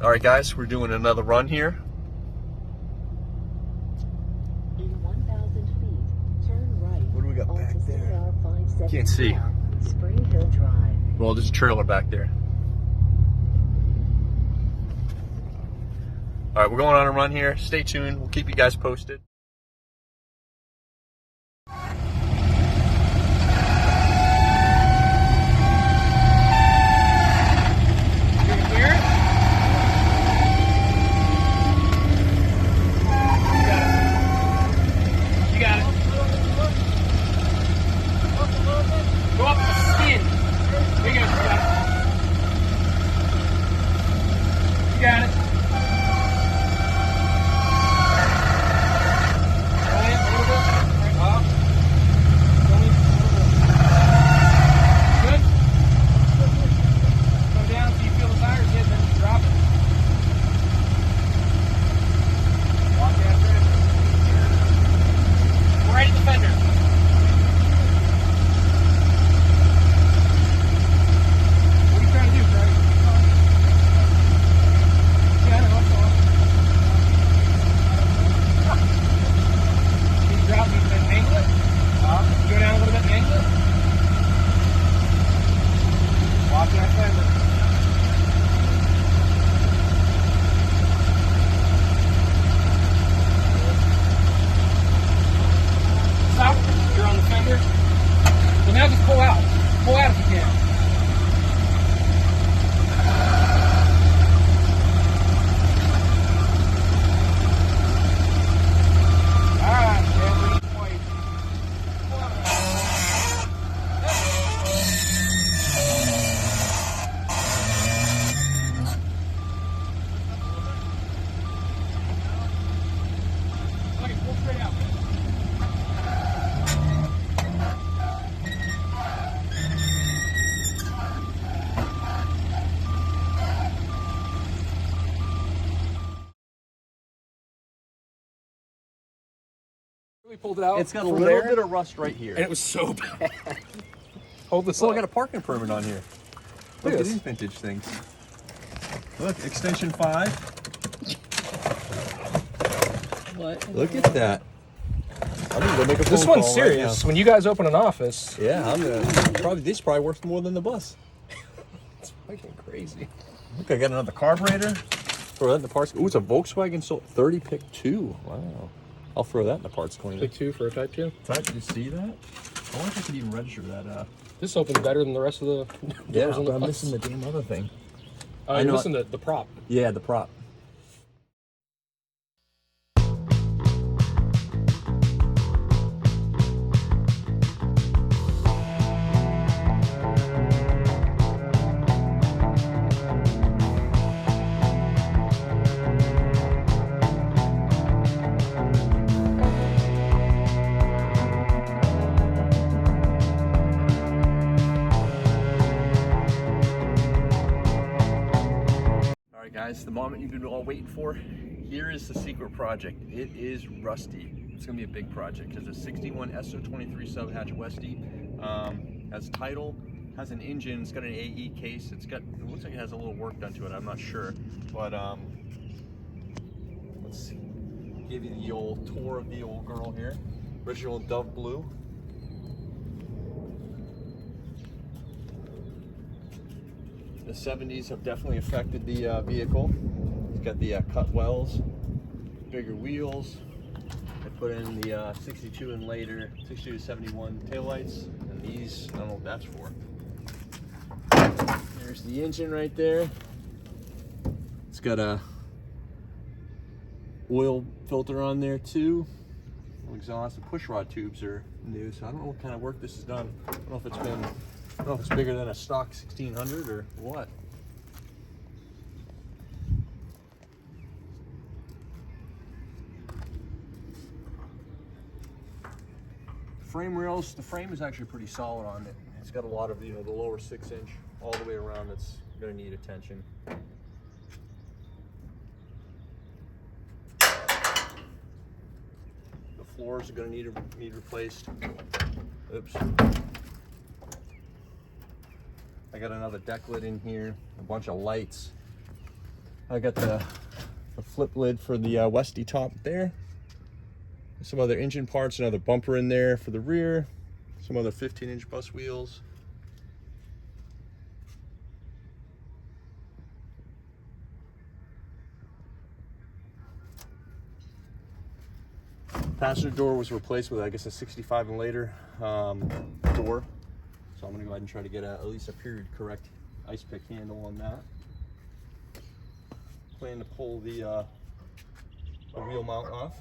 All right, guys, we're doing another run here. In 1,000 feet, turn right. What do we got back there? CR570 Can't see. Spring Hill Drive. Well, there's a trailer back there. All right, we're going on a run here. Stay tuned. We'll keep you guys posted. We pulled it out. It's got a little bit of rust right here. And it was so bad. Hold this Oh, up. I got a parking permit on here. Look at these vintage things. Look, extension 5. What? Look at that. I'm gonna go make a phone This one's call serious. right When you guys open an office, now. Yeah, I'm gonna this is probably worth more than the bus. it's fucking crazy. Look, I got another carburetor. Throw that in the parts. Ooh, it's a Volkswagen SO-23 pick 2. Wow. I'll throw that in the parts cleaner. Pick 2 for a Type 2. Did you see that? I wonder if I could even register that. This opens better than the rest of the doors on the I'm bus. missing the damn other thing. You're missing the prop. Yeah, the prop. Guys, the moment you've been all waiting for, here is the secret project. It is rusty. It's gonna be a big project. It's a 61 SO-23 Subhatch Westfalia. Has title, has an engine, it's got an AE case, it looks like it has a little work done to it, I'm not sure. But let's give you the old tour of the old girl here. Original Dove Blue. The 70s have definitely affected the vehicle. It's got the cut wells, bigger wheels. I put in the 62 and later, 62 to 71 taillights, and these, I don't know what that's for. There's the engine right there. It's got a oil filter on there too. Exhaust. The push rod tubes are new, so I don't know what kind of work this has done. I don't know if it's been. I don't know if it's bigger than a stock 1600 or what. Frame rails, the frame is actually pretty solid on it. It's got a lot of, the lower 6-inch all the way around that's gonna need attention. The floors are gonna need replaced. Oops. I got another deck lid in here, a bunch of lights. I got the flip lid for the Westy top there. Some other engine parts, another bumper in there for the rear. Some other 15-inch bus wheels. Passenger door was replaced with, I guess, a 65 and later door. So I'm gonna go ahead and try to get at least a period correct ice pick handle on that. Plan to pull the wheel mount off.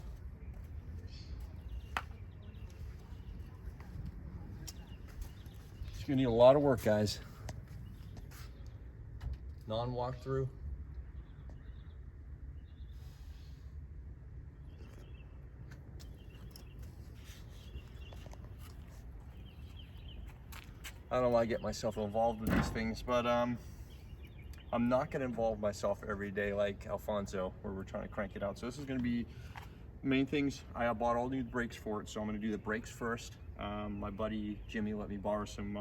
It's gonna need a lot of work, guys. Non-walkthrough. I don't know why I get myself involved with these things, but I'm not going to involve myself every day like Alfonso, where we're trying to crank it out. So this is going to be main things. I bought all new brakes for it, so I'm going to do the brakes first. My buddy Jimmy let me borrow some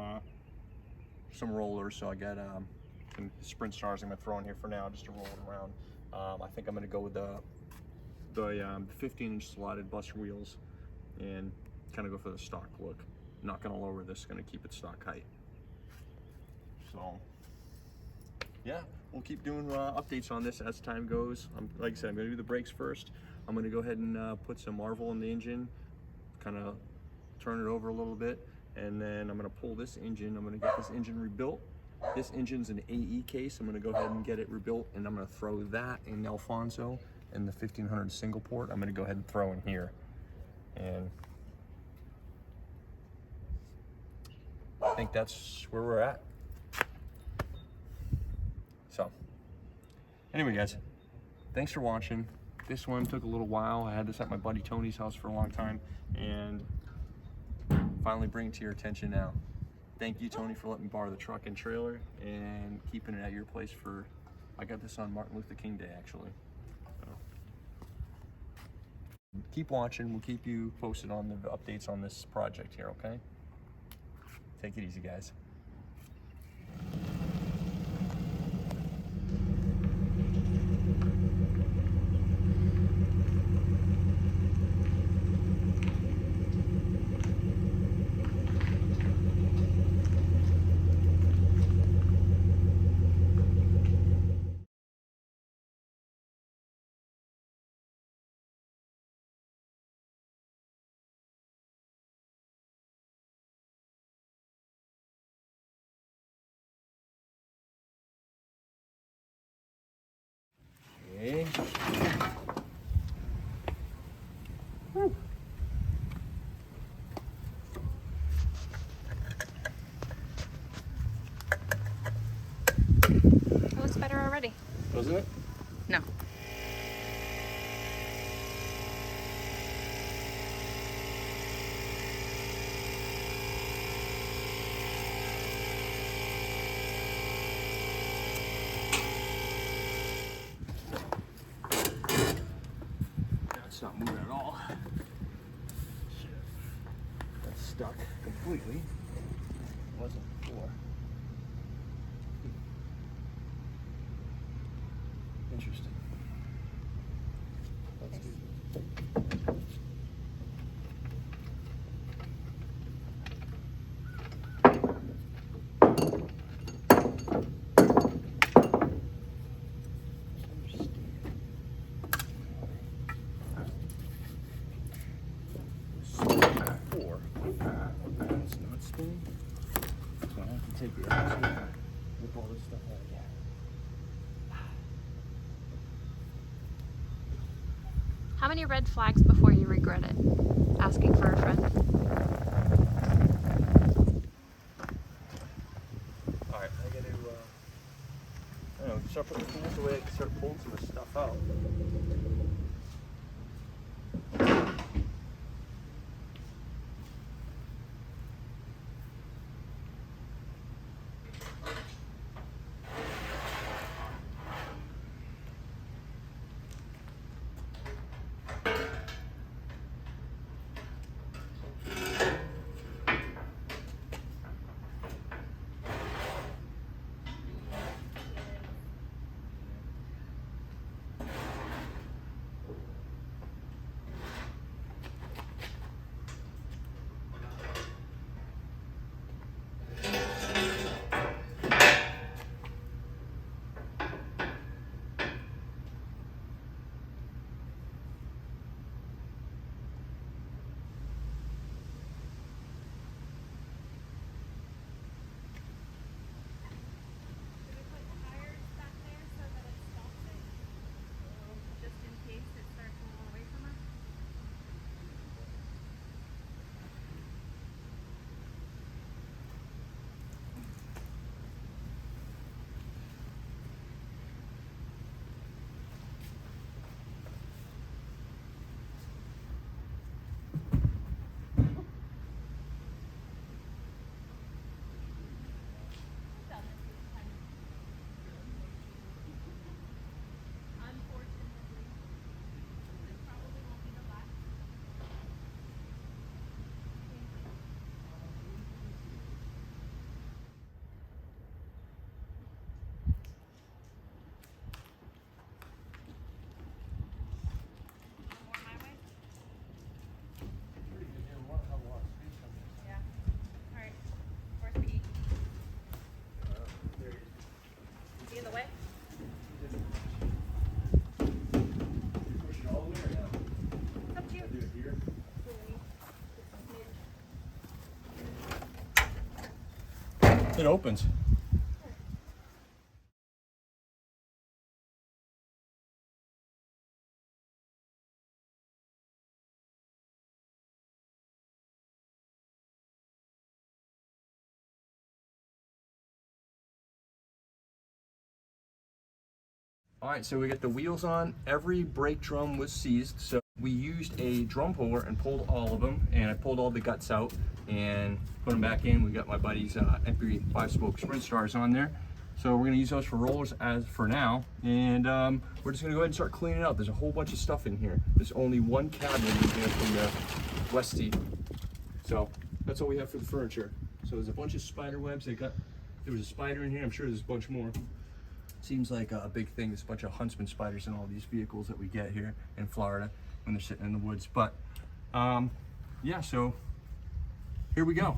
rollers, so I got some sprint stars I'm going to throw in here for now just to roll it around. I think I'm going to go with the 15-inch slotted bus wheels and kind of go for the stock look. Not going to lower this, going to keep it stock height. So yeah, we'll keep doing updates on this as time goes. Like I said, I'm going to do the brakes first. I'm going to go ahead and put some Marvel in the engine, kind of turn it over a little bit, and then I'm going to pull this engine. I'm going to get this engine rebuilt. This engine's an AE case. I'm going to go ahead and get it rebuilt, and I'm going to throw that in Alfonso, and the 1500 single port I'm going to go ahead and throw in here. And I think that's where we're at. So, anyway, guys, thanks for watching. This one took a little while. I had this at my buddy Tony's house for a long time, and finally bring it to your attention now. Thank you, Tony, for letting me borrow the truck and trailer and keeping it at your place for, I got this on Martin Luther King Day, actually. So, keep watching. We'll keep you posted on the updates on this project here, okay? Take it easy, guys. Okay. Woo. It looks better already. Doesn't it? No. That's not moving at all. Shit. That's stuck completely. It wasn't before. Interesting. Let's do it's not spinning, so I have to take it out and rip all this stuff out again. How many red flags before you regret it? Asking for a friend. Alright, I gotta, I don't know, start putting the tools away, I can start pulling some of this stuff out. It opens. All right, so we got the wheels on. Every brake drum was seized, so we used a drum puller and pulled all of them, and I pulled all the guts out and put them back in. We got my buddy's MP 5-spoke Sprint Stars on there. So we're gonna use those for rollers as for now, and we're just gonna go ahead and start cleaning it out. There's a whole bunch of stuff in here. There's only one cabinet in here from the Westie. So that's all we have for the furniture. So there's a bunch of spider webs. There was a spider in here. I'm sure there's a bunch more. Seems like a big thing. There's a bunch of huntsman spiders in all these vehicles that we get here in Florida when they're sitting in the woods. But yeah, so here we go.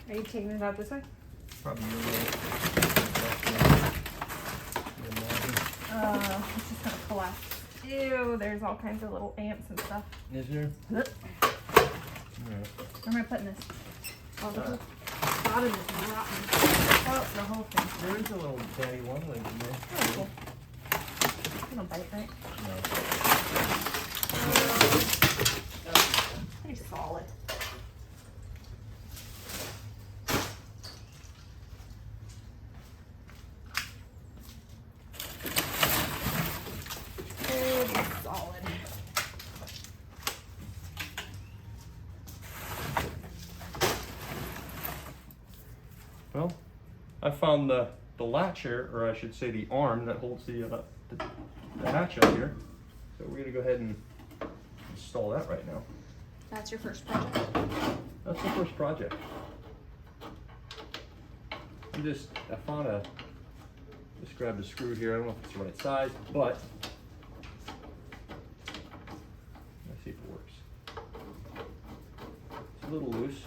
Are you taking it out this way? Probably It's just gonna collapse. Ew, there's all kinds of little ants and stuff. Is there? Where am I putting this? Oh, the bottom is rotten. Oh, the whole thing. There is a little daddy one leg in there. Oh, cool. You don't bite, right? No. Pretty solid. Well, I found the latch here, or I should say the arm that holds the hatch up here. So we're gonna go ahead and install that right now. That's your first project. That's the first project. Just grabbed a screw here. I don't know if it's the right size, but let's see if it works. It's a little loose.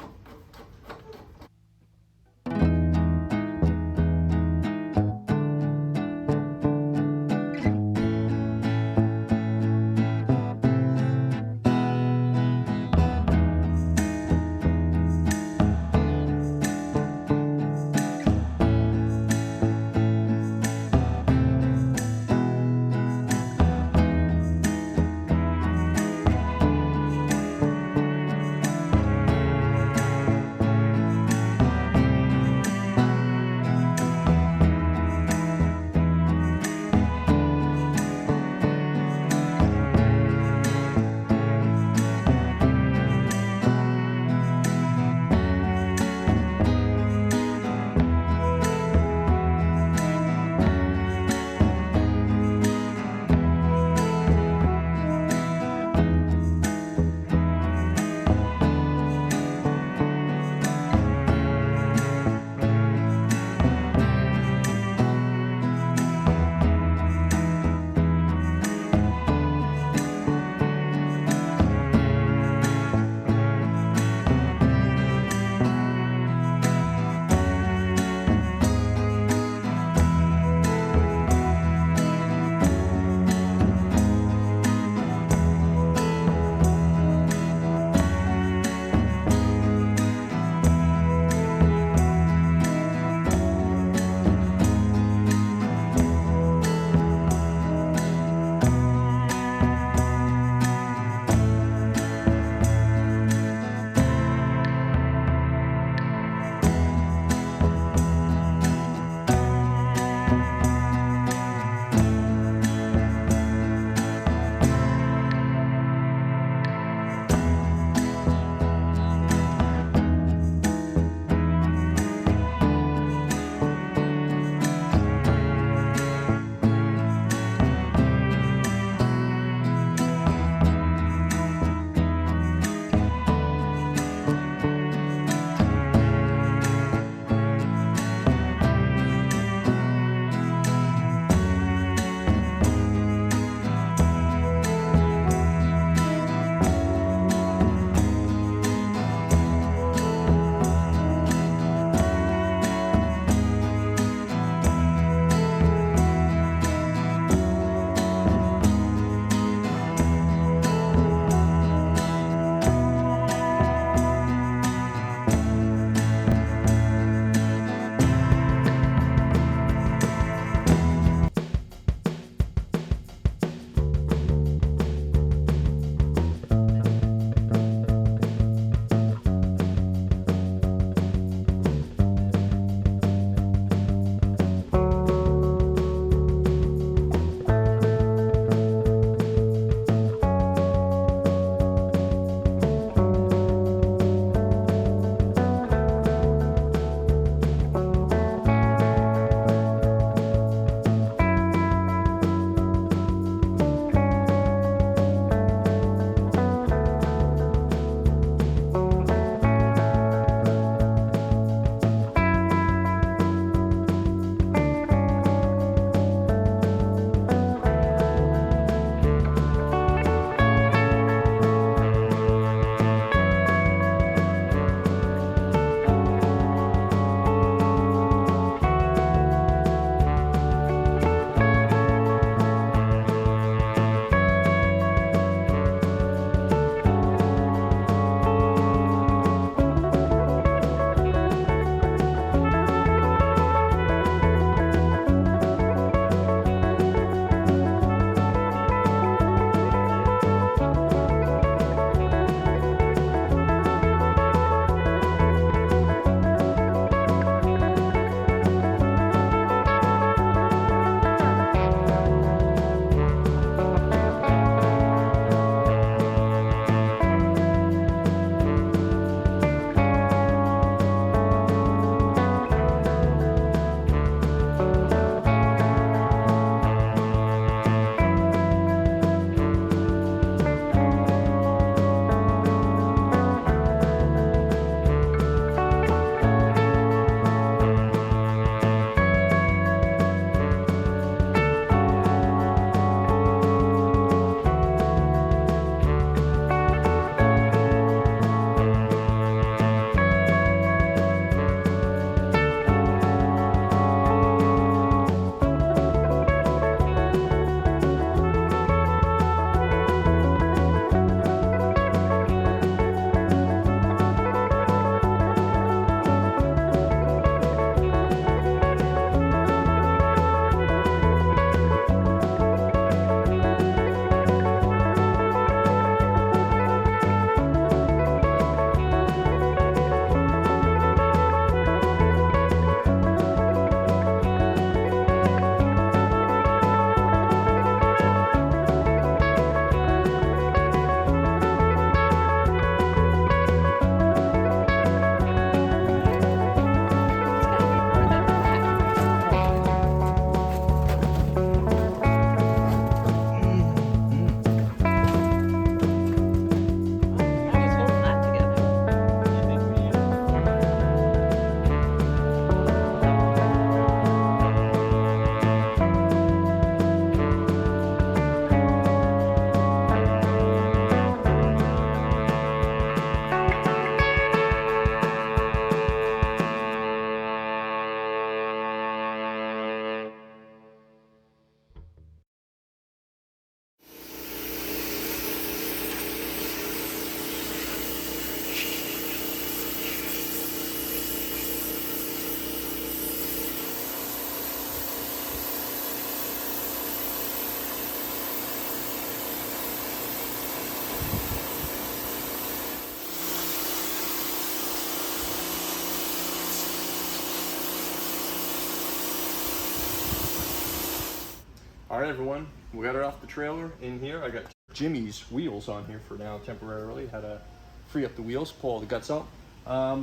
right, everyone, we got it off the trailer in here. I got Jimmy's wheels on here for now temporarily. Had to free up the wheels, pull all the guts out.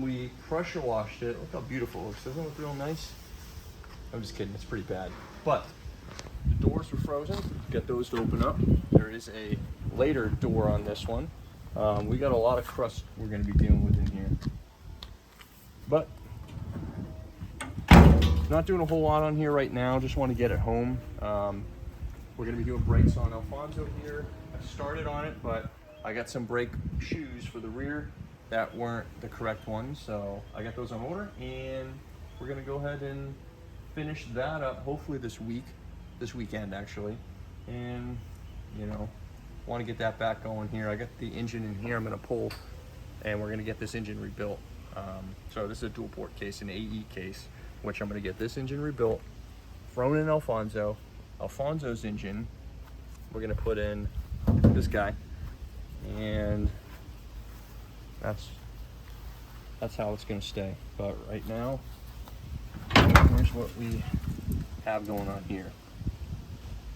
We pressure washed it. Look how beautiful it looks. Doesn't it look real nice? I'm just kidding, it's pretty bad. But the doors were frozen. Get those to open up. There is a later door on this one. We got a lot of crust we're going to be dealing with in here. But not doing a whole lot on here right now. Just want to get it home. We're going to be doing brakes on Alfonso here. I started on it, but I got some brake shoes for the rear that weren't the correct ones. So I got those on order, and we're going to go ahead and finish that up hopefully this weekend actually. And you know, want to get that back going here. I got the engine in here I'm going to pull, and we're going to get this engine rebuilt. So this is a dual port case, an AE case, which I'm going to get this engine rebuilt, thrown in Alfonso's engine. We're going to put in this guy, and that's how it's going to stay. But right now, here's what we have going on here.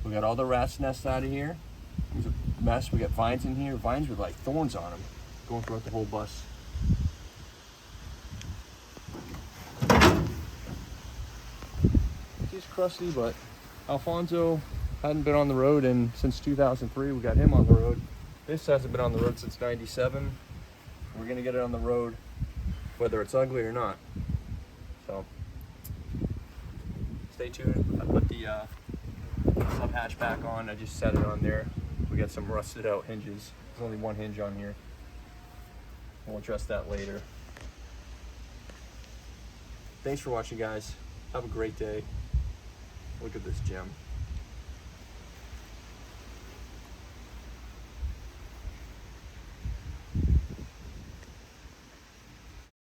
We got all the rat's nests out of here. It was a mess. We got vines in here, vines with like thorns on them, going throughout the whole bus. He's crusty, but Alfonso hadn't been on the road since 2003. We got him on the road. This hasn't been on the road since '97. We're gonna get it on the road, whether it's ugly or not. So stay tuned. I put the sub hatch back on. I just set it on there. We got some rusted out hinges. There's only one hinge on here. We'll address that later. Thanks for watching, guys. Have a great day. Look at this gem.